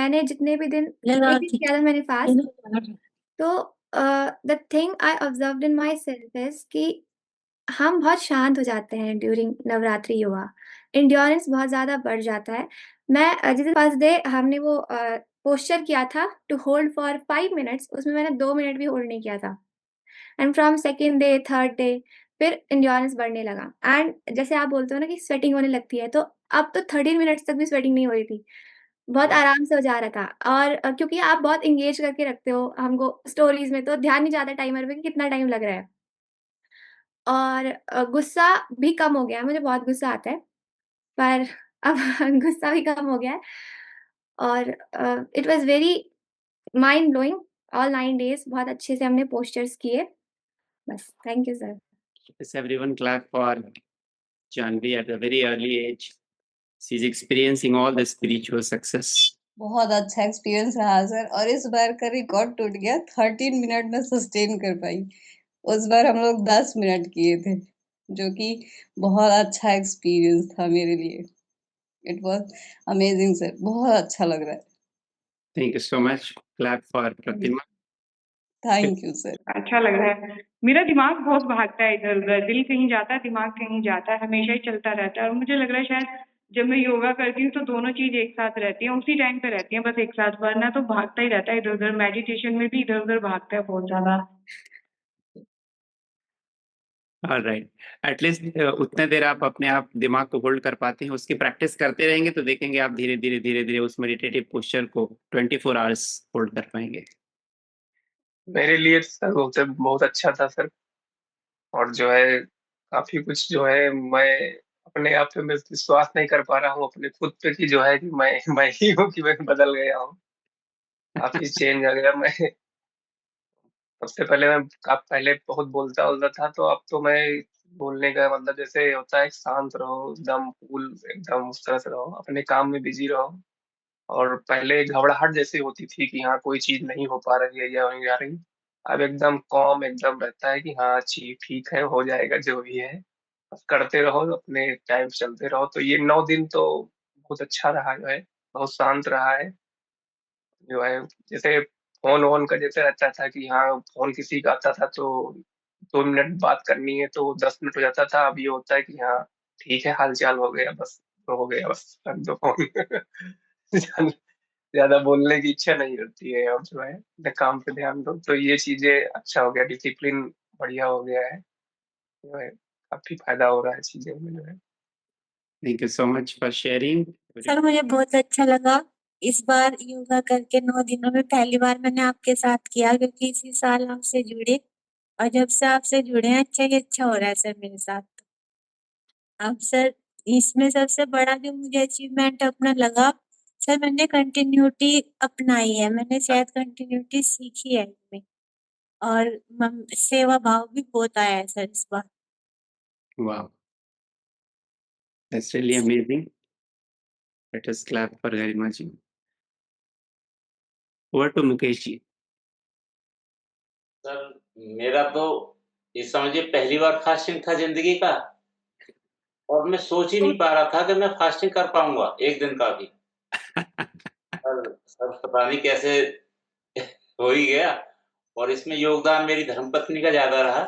मैंने जितने भी दिन लगा एक दिन किया था मैंने फास्ट, के तो the thing I observed in my self is कि हम बहुत शांत हो जाते हैं ड्यूरिंग नवरात्रि योगा। एंड्योरेंस बहुत ज़्यादा बढ़ जाता है। मैं जैसे फर्स्ट डे हमने वो पोस्चर किया था टू होल्ड फॉर 5 मिनट्स, उसमें मैंने 2 मिनट भी होल्ड नहीं किया था। And from second day, third day फिर एंड्योरेंस बढ़ने लगा एंड जैसे आप बोलते हो ना कि स्वेटिंग होने लगती है, तो अब तो 13 मिनट्स तक भी स्वेटिंग नहीं हो रही थी। बहुत आराम से हो जा रहा था और क्योंकि आप बहुत एंगेज करके रखते हो हमको स्टोरीज़ में, तो ध्यान नहीं जाता टाइमर पे कि कितना टाइम लग रहा है। और गुस्सा भी कम हो गया है, मुझे बहुत गुस्सा आता है, पर अब गुस्सा भी कम हो गया है और it was very mind blowing all 9 days बहुत अच्छे से हमने पोस्चर्स किए। बस, thank you sir. Yes, everyone clap for Janvi at a very early age. She's experiencing all the spiritual success. बहुत अच्छा एक्सपीरियंस रहा सर, और इस बार का रिकॉर्ड टूट गया, 13 मिनट में सस्टेन कर पाई। उस बार हम लोग 10 मिनट किए थे, जो कि बहुत अच्छा एक्सपीरियंस था मेरे लिए। इट वाज अमेजिंग सर, बहुत अच्छा लग रहा है। Thank you so much. Clap for Pratima. Thank you sir. अच्छा लग रहा है। मेरा दिमाग बहुत भागता है इधर-उधर, दिल कहीं जाता है, दिमाग कहीं जाता है, हमेशा ही चलता रहता है और मुझे लग रहा है शायद जब मैं योगा करती हूँ तो दोनों चीज़ एक साथ रहती हैं, उसी टाइम पे रहती हैं बस एक साथ, वरना तो भागता ही रहता है इधर-उधर, मेडिटेशन में भी इधर-उधर भागता है बहुत ज़्यादा। All right. At least उतने देर आप अपने आप दिमाग को होल्ड कर पाते हैं, उसकी प्रैक्टिस करते रहेंगे तो देखेंगे आप धीरे-धीरे उस मेडिटेटिव पोस्चर को 24 आवर्स होल्ड कर पाएंगे। मेरे लिए सर बहुत अच्छा था सर, और जो है काफी कुछ जो है मैं अपने आप पे मैं विश्वास नहीं कर पा रहा हूँ अपने खुद पे कि जो है कि मैं ही हूँ कि मैं बदल गया हूँ, काफी चेंज आ गया मैं। सबसे पहले मैं आप पहले बहुत बोलता बोलता था, तो अब तो मैं बोलने का मतलब जैसे होता है शांत रहो, एकदम कूल, एकदम उस तरह से रहो, अपने काम में बिजी रहो। और पहले घबराहट जैसी होती थी कि हाँ कोई चीज नहीं हो पा रही है या नहीं आ रही, अब एकदम कॉम एकदम रहता है कि हाँ चीज ठीक है, हो जाएगा जो भी है, बस करते रहो, अपने टाइम चलते रहो। तो ये 9 दिन तो बहुत अच्छा रहा, जो है बहुत शांत रहा है। जो है जैसे फोन वोन का जैसे रहता था कि हाँ फोन किसी का आता था तो 2 मिनट बात करनी है तो 10 मिनट हो जाता था, अब ये होता है कि हाँ ठीक है, हाल चाल हो गया बस, तो हो गया बस, रख दो फोन। ज्यादा बोलने की इच्छा नहीं होती है, और जो है अपने काम पे ध्यान दो, तो ये चीजें अच्छा हो गया, डिसिप्लिन बढ़िया हो गया है, जो है काफी फायदा हो रहा है चीजों में जो है। Thank you so much for sharing. Sir मुझे बहुत अच्छा लगा इस बार योगा करके 9 दिनों में पहली बार मैंने आपके साथ किया, क्योंकि इसी साल आपसे जुड़े और जब से आपसे जुड़े हैं अच्छा ही अच्छा हो रहा है सर मेरे साथ। अब सर इसमें सबसे बड़ा जो मुझे अचीवमेंट अपना लगा सर, मैंने कंटिन्यूटी अपनाई है, मैंने शायद कंटिन्यूटी सीखी है इसमें और सेवा भाव भी बहुत आया है सर इस बार। Wow, that's really amazing. Let us clap for Garima ji. Over to Mukesh ji. Sir मेरा तो ये समझिए पहली बार फास्टिंग था जिंदगी का, और मैं सोच ही नहीं पा रहा था कि मैं फास्टिंग कर पाऊंगा एक दिन का भी। सर पता नहीं कैसे हो ही गया, और इसमें योगदान मेरी धर्मपत्नी का ज्यादा रहा।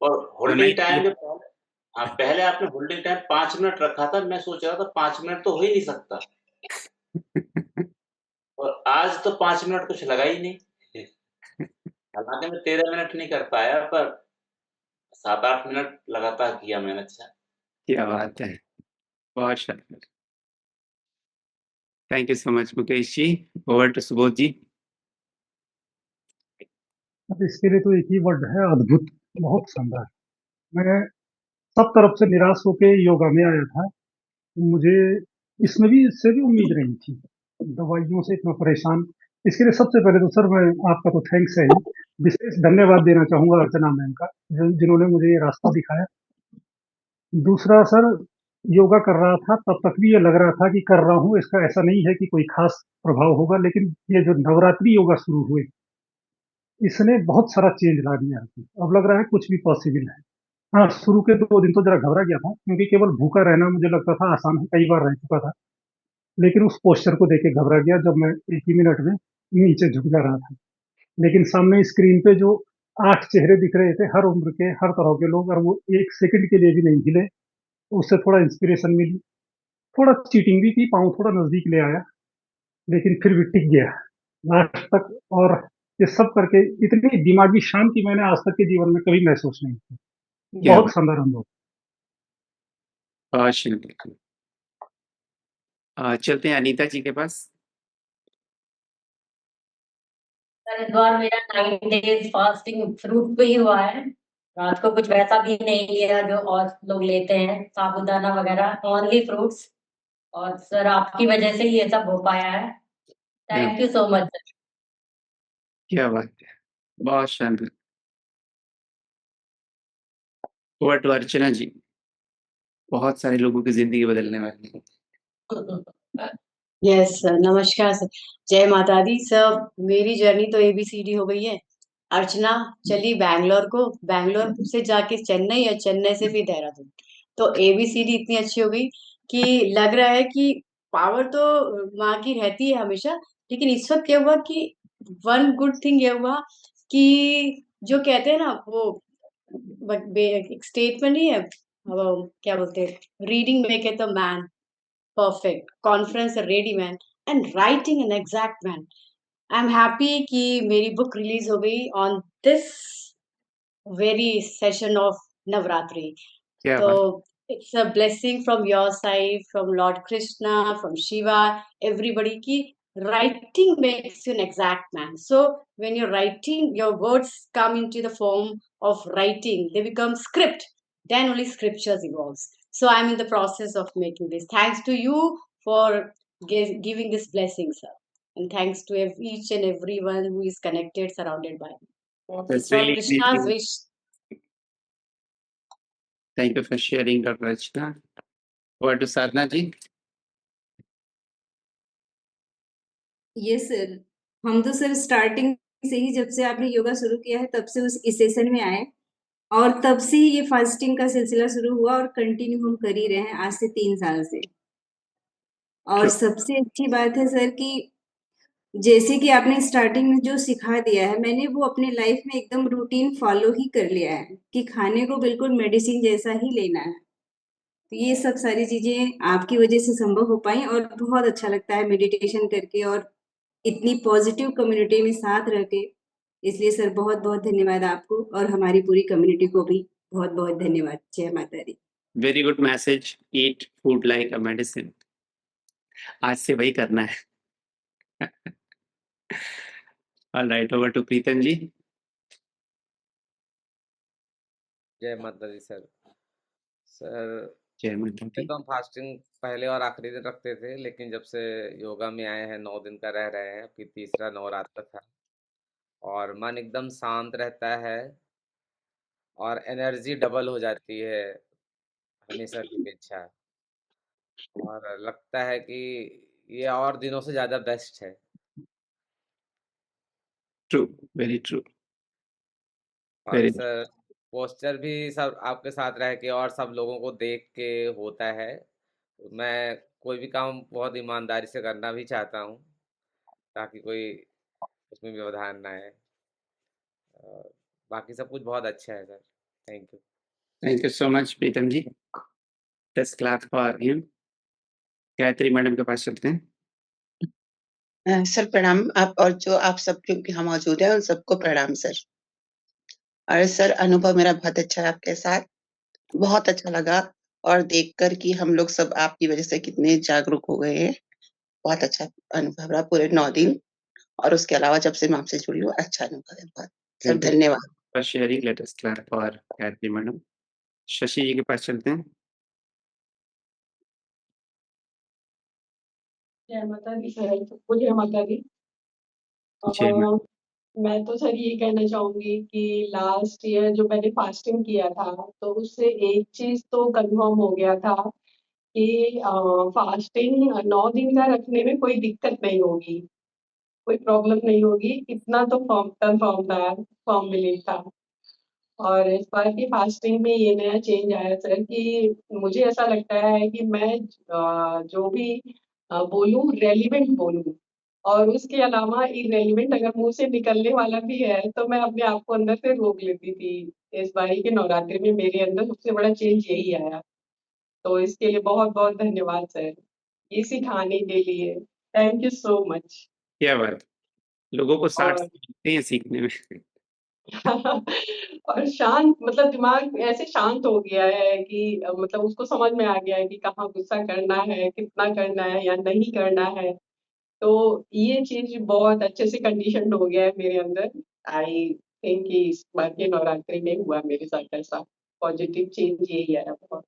और होल्डिंग टाइम जो हाँ पहले आपने होल्डिंग टाइम 5 मिनट रखा था, मैं सोच रहा था 5 मिनट तो हो ही नहीं सकता, और आज तो 5 मिनट कुछ लगा ही नहीं। हालांकि मैं 13 मिनट नहीं कर पाया, पर 7-8 मिनट लगातार किया मैंने। अच्छा, क्या बात है, बहुत शानदार। Thank you so much, Mukesh ji. Over to Subodh ji. अब इसके लिए तो एक ही वर्ड है, अद्भुत, बहुत शानदार। मैं सब तरफ से निराश होके योगा में आया था, मुझे इसमें भी इससे भी उम्मीद नहीं थी, दवाइयों से इतना परेशान। इसके लिए सबसे पहले तो सर मैं आपका तो थैंक्स है ही, विशेष धन्यवाद देना चाहूंगा अर्चना मैम का, जिन्होंने मुझे ये रास्ता दिखाया। दूसरा सर, योगा कर रहा था तब तक भी ये लग रहा था कि कर रहा हूँ, इसका ऐसा नहीं है कि कोई खास प्रभाव होगा, लेकिन ये जो नवरात्रि योगा शुरू हुए इसने बहुत सारा चेंज ला दिया है। अब लग रहा है कुछ भी पॉसिबल है। हाँ, शुरू के 2 दिन तो जरा घबरा गया था, क्योंकि केवल भूखा रहना मुझे लगता था आसान है, कई बार रह चुका था। लेकिन उस पोस्चर को देख के घबरा गया जब मैं 1 ही मिनट में नीचे झुक जा रहा था। लेकिन सामने स्क्रीन पे जो 8 चेहरे दिख रहे थे, हर उम्र के, हर तरह के लोग, और वो 1 सेकंड के लिए भी नहीं हिले, तो उससे थोड़ा इंस्पिरेशन मिली। थोड़ा चीटिंग भी की, पाँव थोड़ा नज़दीक ले आया, लेकिन फिर भी टिक गया लास्ट तक। और ये सब करके इतनी दिमागी शांति मैंने आज तक के जीवन में कभी महसूस नहीं की। क्या बहुत बात, शानदार अनुभव। बहुत शुक्रिया। चलते हैं अनीता जी के पास। सर इस बार मेरा 9 डेज फास्टिंग फ्रूट पे ही हुआ है। रात को कुछ वैसा भी नहीं लिया जो और लोग लेते हैं, साबूदाना वगैरह, ओनली फ्रूट्स। और सर आपकी वजह से ही ये सब हो पाया है। क्या thank you so much sir. क्या बात है, बहुत शानदार। ओवर टू अर्चना जी, बहुत सारे लोगों की जिंदगी बदलने वाली है। यस सर, नमस्कार सर, जय माता दी सर। मेरी जर्नी तो ABCD हो गई है। अर्चना चली बैंगलोर को, बैंगलोर से जाके चेन्नई और चेन्नई से फिर देहरादून। तो ABCD इतनी अच्छी हो गई कि लग रहा है कि पावर तो माँ की रहती है हमेशा। लेकिन इस वक्त क्या हुआ कि वन गुड थिंग ये हुआ कि जो कहते हैं ना वो एक स्टेटमेंट नहीं है, वो क्या बोलते हैं, reading make it a man perfect, conference ready man and writing an exact man. I am happy कि मेरी बुक रिलीज हो गई on this very session of Navratri. क्या तो बात, it's a blessing from your side, from Lord Krishna, from Shiva, everybody ki writing makes you an exact man. So when you're writing, your words come into the form of writing, they become script, then only scriptures evolves. So I'm in the process of making this. Thanks to you for giving this blessing, sir. And thanks to each and everyone who is connected, surrounded by me. that's It's all really Krishna's amazing. wish. Thank you for sharing, Dr. Archana. Over to Sadhna जी। ये sir, हम तो sir starting से ही, जब से आपने योगा शुरू किया है तब से इस सेशन में आए, और तब से ही ये फास्टिंग का सिलसिला शुरू हुआ और कंटिन्यू हम कर ही रहे हैं आज से 3 साल से। और सबसे अच्छी बात है सर कि जैसे कि आपने स्टार्टिंग में जो सिखा दिया है, मैंने वो अपने लाइफ में एकदम रूटीन फॉलो ही कर लिया है कि खाने को बिल्कुल मेडिसिन जैसा ही लेना है। तो ये सब सारी चीजें आपकी वजह से संभव हो पाई, और बहुत अच्छा लगता है मेडिटेशन करके और इतनी पॉजिटिव कम्युनिटी में साथ रह के। इसलिए सर बहुत बहुत धन्यवाद आपको, और हमारी पूरी कम्युनिटी को भी बहुत बहुत धन्यवाद। जय माता दी। Very good message, eat food like a medicine. आज से वही करना है। All right, over to Pritam ji. जय माता दी सर। सर जय माता दी। तो हम फास्टिंग पहले और आखिरी दिन रखते थे, लेकिन जब से योगा में आए हैं 9 दिन का रह रहे हैं, फिर तीसरा नवरात्र था और मन एकदम शांत रहता है और एनर्जी डबल हो जाती है हमेशा की अपेक्षा, और लगता है कि ये और दिनों से ज़्यादा बेस्ट है। True, very true. और सर पोस्चर भी सब आपके साथ रह के और सब लोगों को देख के होता है। मैं कोई भी काम बहुत ईमानदारी से करना भी चाहता हूँ ताकि कोई उसमें व्यवधान ना आए। बाकी सब कुछ बहुत अच्छा है sir. Thank you. Thank you so much Pritam ji. Let's clap for him. Gayatri madam के पास चलते हैं। सर प्रणाम। आप और जो आप सब क्योंकि हम मौजूद हैं उन सबको प्रणाम सर। और सर अनुभव मेरा बहुत अच्छा है आपके साथ, बहुत अच्छा लगा, और देखकर कि हम लोग सब आपकी वजह से कितने जागरूक हो गए हैं। बहुत अच्छा अनुभव रहा पूरे 9 दिन, और उसके अलावा जब से मैं आपसे जुड़ी हूँ अच्छा अनुभव है बहुत। सर धन्यवाद। For sharing, let us clap for Gayatri madam. Shashi ji के पास चलते हैं। जय माता दी सर, सबको जय माता दी। जय माता। मैं तो सर ये कहना चाहूंगी कि लास्ट ईयर जो मैंने फास्टिंग किया था, तो उससे एक चीज तो कंफर्म हो गया था कि फास्टिंग 9 दिन का रखने में कोई दिक्कत नहीं होगी, कोई प्रॉब्लम नहीं होगी। इतना तो फॉर्म बिलीव था। और इस बार की फास्टिंग में ये नया चेंज आया सर कि मुझे ऐसा लगता है कि मैं जो भी बोलूं, रेलिवेंट बोलूं, और उसके अलावा इरेलीवेंट अगर मुंह से निकलने वाला भी है तो मैं अपने आप को अंदर से रोक लेती थी। इस बारी के नवरात्रि में मेरे अंदर सबसे बड़ा चेंज यही आया, तो इसके लिए बहुत बहुत धन्यवाद सर, ये सिखाने के लिए। Thank you so much. क्या बात, लोगों को 60 और साल लगते हैं सीखने में। और शांत, मतलब दिमाग ऐसे शांत हो गया है कि मतलब उसको समझ में आ गया है कि कहाँ गुस्सा करना है, कितना करना है या नहीं करना है। तो ये चीज बहुत अच्छे से कंडीशन हो गया है मेरे अंदर। आई थिंक कि इस बार के नवरात्रि में हुआ मेरे साथ ऐसा पॉजिटिव चेंज यही आया बहुत।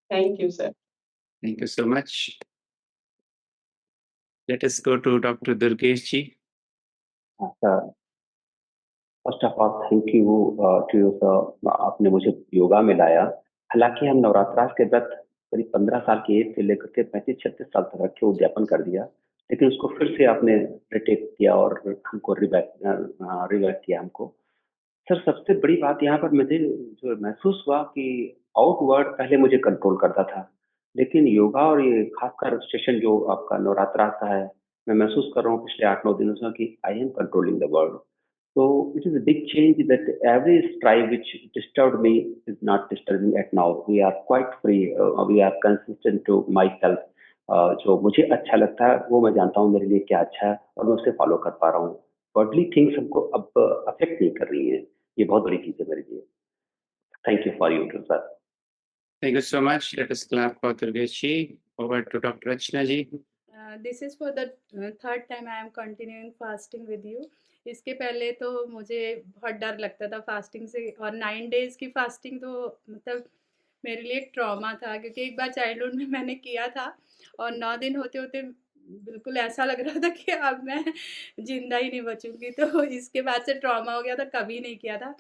Thank you sir. Thank you so much. Let us go to Dr. Durgesh ji. First of all thank you to you sir, आपने मुझे योगा में लाया। हालांकि हम नवरात्रा के व्रत करीब 15 साल की एज से लेकर के 35-36 साल तक रखे, उद्यापन कर दिया, लेकिन उसको फिर से आपने रिटेक किया और हमको रिवैक किया हमको। सर सबसे बड़ी बात यहाँ पर मुझे जो महसूस हुआ कि आउटवर्ड पहले मुझे कंट्रोल करता था, लेकिन योगा और ये खासकर सेशन जो आपका नवरात्रा का है, मैं महसूस कर रहा हूँ पिछले 8-9 दिनों से कि I am controlling the world. So it is a big change that every strive which disturbed me is not disturbing at now. We are quite free. We are consistent to myself. जो मुझे अच्छा लगता है वो मैं जानता हूँ मेरे लिए क्या अच्छा है और मैं उसे फॉलो कर पा रहा हूँ। वर्डली थिंग्स हमको अब अफेक्ट नहीं कर रही है, ये बहुत बड़ी चीज है मेरे लिए। Thank you for you sir. Thank you so much. Let us clap for Durgesh ji. Over to Dr. Rachna ji. This is for the third time I am continuing fasting with you. इसके पहले तो मुझे बहुत डर लगता था fasting से, और 9 डेज़ की फास्टिंग तो मतलब मेरे लिए एक ट्रॉमा था, क्योंकि एक बार चाइल्डहुड में मैंने किया था और 9 दिन होते-होते बिल्कुल ऐसा लग रहा था कि अब मैं ज़िंदा ही नहीं बचूँगी, तो इसके बाद से ट्रॉमा हो गया था, कभी नहीं किया था।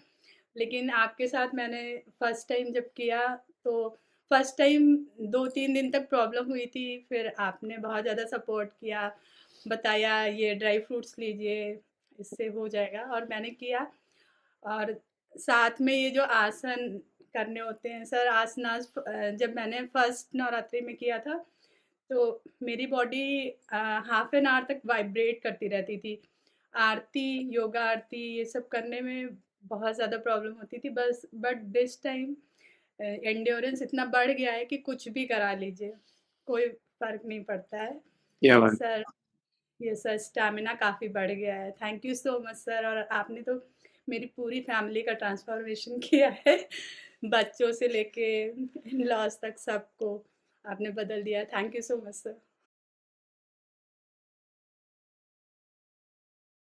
लेकिन आपके साथ मैंने फर्स्ट टाइम जब किया तो फर्स्ट टाइम 2-3 दिन तक प्रॉब्लम हुई थी, फिर आपने बहुत ज़्यादा सपोर्ट किया, बताया ये ड्राई फ्रूट्स लीजिए, इससे हो जाएगा, और मैंने किया। और साथ में ये जो आसन करने होते हैं सर, आसनास जब मैंने फर्स्ट नवरात्रि में किया था तो मेरी बॉडी हाफ एन आवर तक वाइब्रेट करती रहती थी। आरती, योगा आरती ये सब करने में बहुत ज़्यादा प्रॉब्लम होती थी, बस बट दिस टाइम एंड्योरेंस इतना बढ़ गया है कि कुछ भी करा लीजिए, कोई फ़र्क नहीं पड़ता है। क्या बात। सर ये सर स्टैमिना काफ़ी बढ़ गया है। Thank you so much sir, और आपने तो मेरी पूरी फैमिली का ट्रांसफॉर्मेशन किया है, बच्चों से लेके इन-लॉज़ तक सबको आपने बदल दिया है। Thank you so much sir.